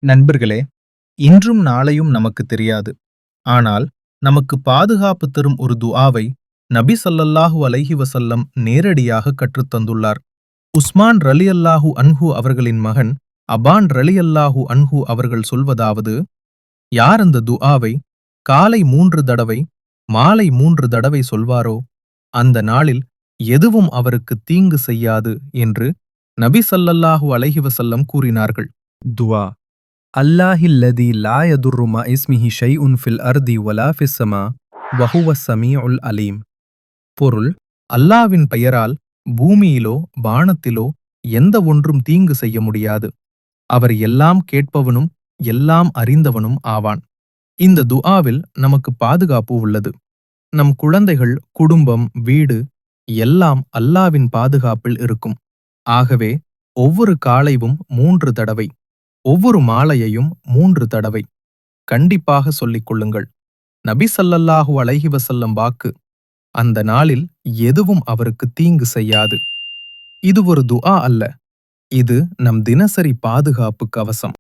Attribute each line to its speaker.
Speaker 1: நண்பர்களே, இன்றும் நாளையும் நமக்கு தெரியாது. ஆனால் நமக்கு பாதுகாப்பு தரும் ஒரு துஆவை நபி ஸல்லல்லாஹு அலைஹி வஸல்லம் நேரடியாக கற்றுத் தந்துள்ளார். உஸ்மான் ரலியல்லாஹு அன்ஹு அவர்களின் மகன் அபான் ரலியல்லாஹு அன்ஹு அவர்கள் சொல்வதாவது, யார் அந்த துஆவை காலை 3 தடவை, மாலை 3 தடவை சொல்வாரோ, அந்த நாளில் எதுவும் அவருக்கு தீங்கு செய்யாது என்று நபி ஸல்லல்லாஹு அலைஹி வஸல்லம் கூறினார்கள்.
Speaker 2: துஆ அல்லாஹில்லதி லா யதுர்ரு மா இஸ்மிஹி ஷைஉன் ஃபில் அர்தி வலா ஃபிஸ் ஸமா வஹுவஸ் ஸமீஉல் அலீம்.
Speaker 1: பொருள்: அல்லாவின் பெயரால் பூமியிலோ வானத்திலோ எந்த ஒன்றும் தீங்கு செய்ய முடியாது. அவர் எல்லாம் கேட்பவனும் எல்லாம் அறிந்தவனும் ஆவான். இந்த துஆவில் நமக்கு பாதுகாப்பு உள்ளது. நம் குழந்தைகள், குடும்பம், வீடு எல்லாம் அல்லாவின் பாதுகாப்பில் இருக்கும். ஆகவே ஒவ்வொரு காலைவும் 3 தடவை, ஒவ்வொரு மாலையையும் 3 தடவை கண்டிப்பாக சொல்லிக் கொள்ளுங்கள். நபி ஸல்லல்லாஹு அலைஹி வஸல்லம் வாக்கு: அந்த நாளில் எதுவும் அவருக்கு தீங்கு செய்யாது. இது ஒரு துஆ அல்ல, இது நம் தினசரி பாதுகாப்பு கவசம்.